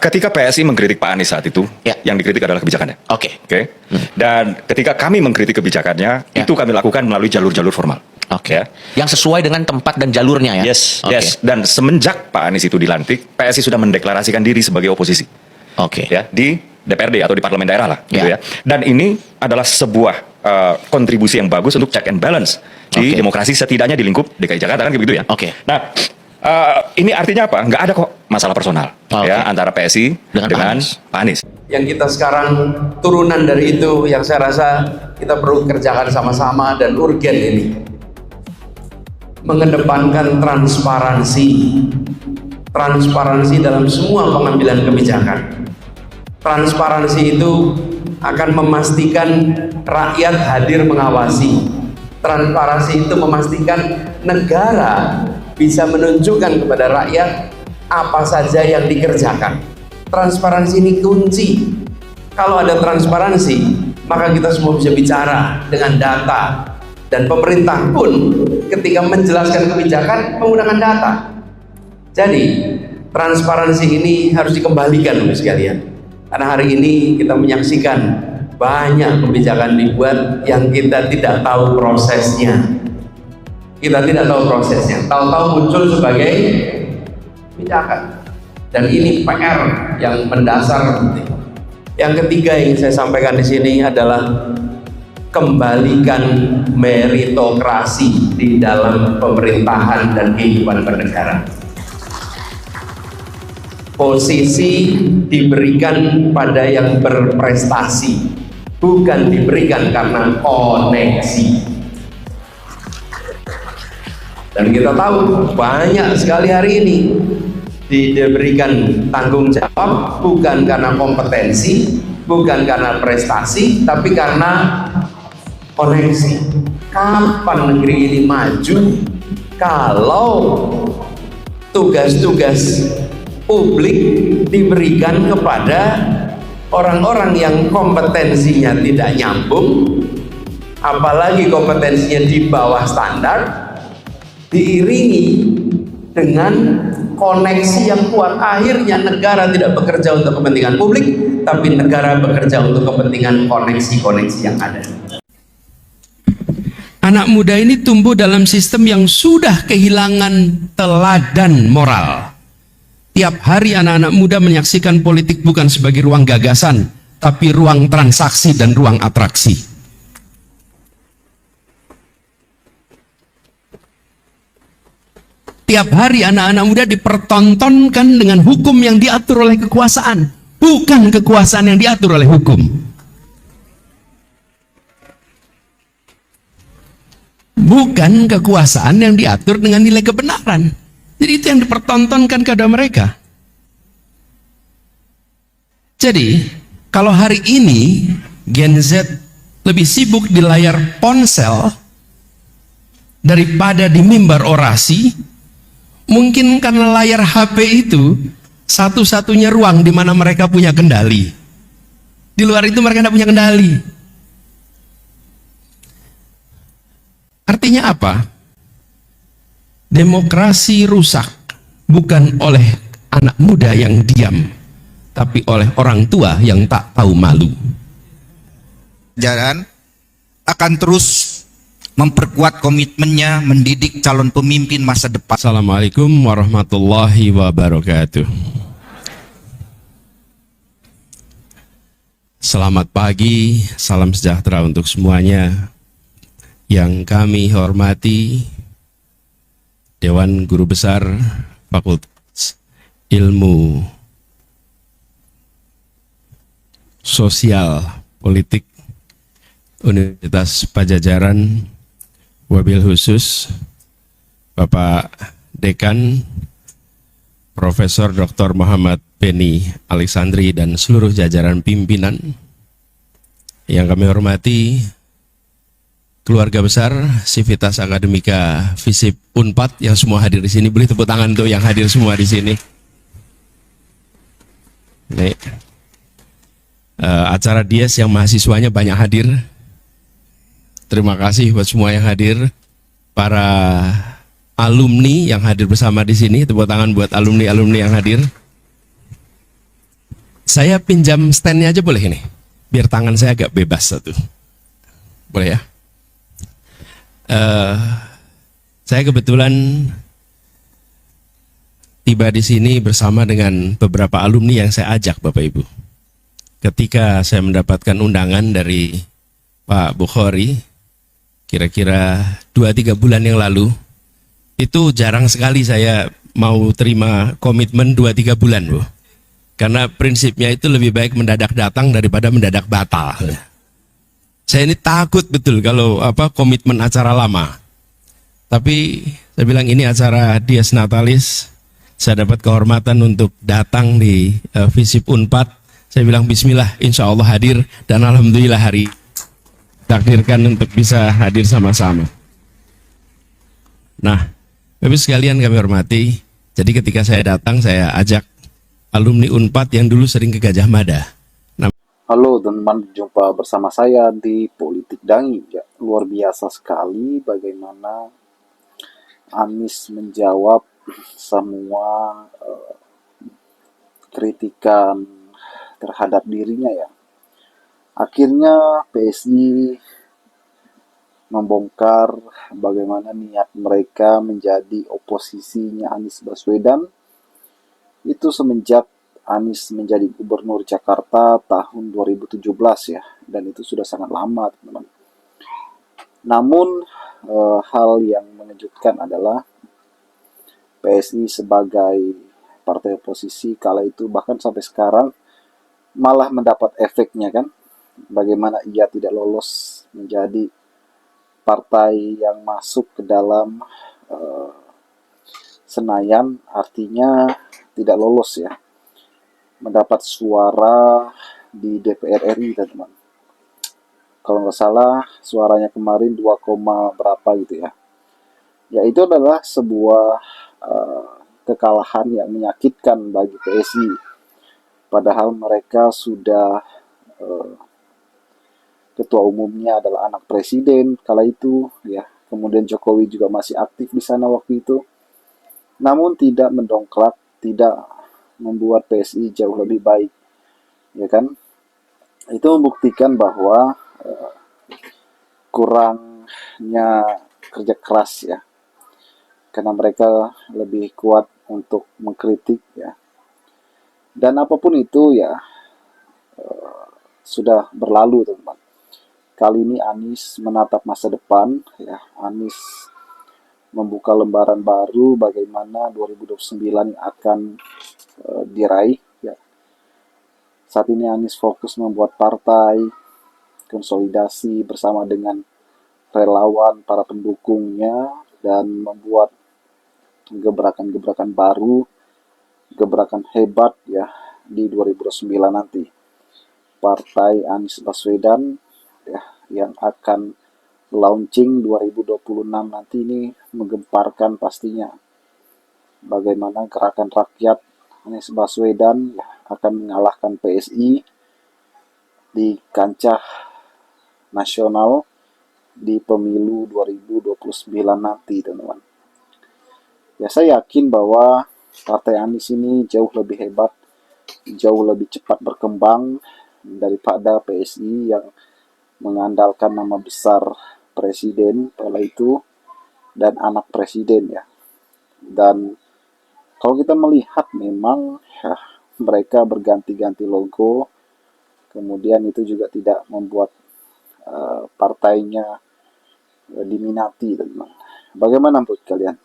ketika PSI mengkritik Pak Anies saat itu, Ya. yang dikritik adalah kebijakannya. Oke. Oke. Dan ketika kami mengkritik kebijakannya, Ya. itu kami lakukan melalui jalur-jalur formal. Oke. Ya. Yang sesuai dengan tempat dan jalurnya ya. Yes, Oke. yes. Dan semenjak Pak Anies itu dilantik, PSI sudah mendeklarasikan diri sebagai oposisi. Oke. Ya, di DPRD atau di parlemen daerah lah, gitu Ya. ya. Dan ini adalah sebuah kontribusi yang bagus untuk check and balance di Oke. demokrasi setidaknya di lingkup DKI Jakarta kan begitu ya. Oke. Nah, ini artinya apa? Nggak ada kok masalah personal Oke. ya antara PSI Dengan dengan Pak Anies. Pak Anies. Yang kita sekarang turunan dari itu yang saya rasa kita perlu kerjakan sama-sama dan urgen ini. Mengedepankan transparansi. Transparansi dalam semua pengambilan kebijakan. Transparansi itu akan memastikan rakyat hadir mengawasi. Transparansi itu memastikan negara bisa menunjukkan kepada rakyat apa saja yang dikerjakan. Transparansi ini kunci. Kalau ada transparansi, maka kita semua bisa bicara dengan data. Dan pemerintah pun ketika menjelaskan kebijakan menggunakan data. Jadi, transparansi ini harus dikembalikan Bapak sekalian. Karena hari ini kita menyaksikan banyak kebijakan dibuat yang kita tidak tahu prosesnya. Kita tidak tahu prosesnya. Tahu-tahu muncul sebagai kebijakan. Dan ini PR yang mendasar. Yang ketiga yang saya sampaikan di sini adalah kembalikan meritokrasi di dalam pemerintahan dan kehidupan bernegara. Posisi diberikan pada yang berprestasi, bukan diberikan karena koneksi. Dan kita tahu banyak sekali hari ini diberikan tanggung jawab bukan karena kompetensi, bukan karena prestasi, tapi karena koneksi. Kapan negeri ini maju kalau tugas-tugas publik diberikan kepada orang-orang yang kompetensinya tidak nyambung, apalagi kompetensinya di bawah standar, diiringi dengan koneksi yang kuat. Akhirnya negara tidak bekerja untuk kepentingan publik, tapi negara bekerja untuk kepentingan koneksi-koneksi yang ada. Anak muda ini tumbuh dalam sistem yang sudah kehilangan teladan moral. Tiap hari anak-anak muda menyaksikan politik bukan sebagai ruang gagasan, tapi ruang transaksi dan ruang atraksi. Tiap hari anak-anak muda dipertontonkan dengan hukum yang diatur oleh kekuasaan, bukan kekuasaan yang diatur oleh hukum. Bukan kekuasaan yang diatur dengan nilai kebenaran. Jadi itu yang dipertontonkan kepada mereka. Jadi, kalau hari ini Gen Z lebih sibuk di layar ponsel daripada di mimbar orasi, mungkin karena layar HP itu satu-satunya ruang di mana mereka punya kendali. Di luar itu mereka tidak punya kendali. Artinya apa? Demokrasi rusak bukan oleh anak muda yang diam, tapi oleh orang tua yang tak tahu malu. Jalan akan terus memperkuat komitmennya mendidik calon pemimpin masa depan. Assalamualaikum warahmatullahi wabarakatuh. Selamat pagi, salam sejahtera untuk semuanya. Yang kami hormati Dewan Guru Besar Fakultas Ilmu Sosial Politik Universitas Pajajaran, wabil khusus Bapak Dekan Profesor Dr. Muhammad Beni Alexandri dan seluruh jajaran pimpinan. Yang kami hormati keluarga besar Sivitas Akademika Visip Unpad yang semua hadir di sini. Boleh tepuk tangan untuk yang hadir semua di sini. Nih, acara Dies yang mahasiswanya banyak hadir. Terima kasih buat semua yang hadir. Para alumni yang hadir bersama di sini, tepuk tangan buat alumni-alumni yang hadir. Saya pinjam standnya aja boleh ini? Biar tangan saya agak bebas satu. Boleh ya? Saya kebetulan tiba di sini bersama dengan beberapa alumni yang saya ajak, Bapak Ibu. Ketika saya mendapatkan undangan dari Pak Bukhari, kira-kira 2-3 bulan yang lalu, itu jarang sekali saya mau terima komitmen 2-3 bulan, Bu. Karena prinsipnya itu lebih baik mendadak datang daripada mendadak batal. Saya ini takut betul kalau komitmen acara lama. Tapi saya bilang ini acara Dies Natalis, saya dapat kehormatan untuk datang di Visip Unpad. Saya bilang bismillah, insya Allah hadir, dan alhamdulillah hari takdirkan untuk bisa hadir sama-sama. Nah, Bapak sekalian kami hormati, jadi ketika saya datang saya ajak alumni Unpad yang dulu sering ke Gajah Mada. Halo teman-teman, jumpa bersama saya di Politik Dangi. Ya, luar biasa sekali bagaimana Anies menjawab semua kritikan terhadap dirinya ya. Akhirnya PSI membongkar bagaimana niat mereka menjadi oposisinya Anies Baswedan. Itu semenjak Anies menjadi gubernur Jakarta tahun 2017 ya, dan itu sudah sangat lama teman-teman. Namun hal yang mengejutkan adalah PSI sebagai partai oposisi kala itu bahkan sampai sekarang malah mendapat efeknya kan, bagaimana ia tidak lolos menjadi partai yang masuk ke dalam Senayan, artinya tidak lolos ya, mendapat suara di DPR RI teman-teman. Kalau nggak salah suaranya kemarin 2, berapa gitu ya. Ya itu adalah sebuah kekalahan yang menyakitkan bagi PSI. Padahal mereka sudah ketua umumnya adalah anak presiden kala itu ya. Kemudian Jokowi juga masih aktif di sana waktu itu. Namun tidak mendongkrak, tidak membuat PSI jauh lebih baik, ya kan? Itu membuktikan bahwa kurangnya kerja keras ya, karena mereka lebih kuat untuk mengkritik ya. Dan apapun itu ya sudah berlalu teman-teman. Kali ini Anies menatap masa depan ya. Anies membuka lembaran baru bagaimana 2029 akan diraih ya. Saat ini Anies fokus membuat partai, konsolidasi bersama dengan relawan, para pendukungnya, dan membuat gebrakan-gebrakan baru, gebrakan hebat ya di 2029 nanti. Partai Anies Baswedan ya yang akan launching 2026 nanti ini menggemparkan pastinya. Bagaimana gerakan rakyat Anies Baswedan akan mengalahkan PSI di kancah nasional di pemilu 2029 nanti teman-teman. Ya saya yakin bahwa partai Anies ini jauh lebih hebat, jauh lebih cepat berkembang daripada PSI yang mengandalkan nama besar presiden kala itu dan anak presiden ya. Dan kalau kita melihat memang ya, mereka berganti-ganti logo, kemudian itu juga tidak membuat partainya diminati teman-teman. Bagaimana menurut kalian?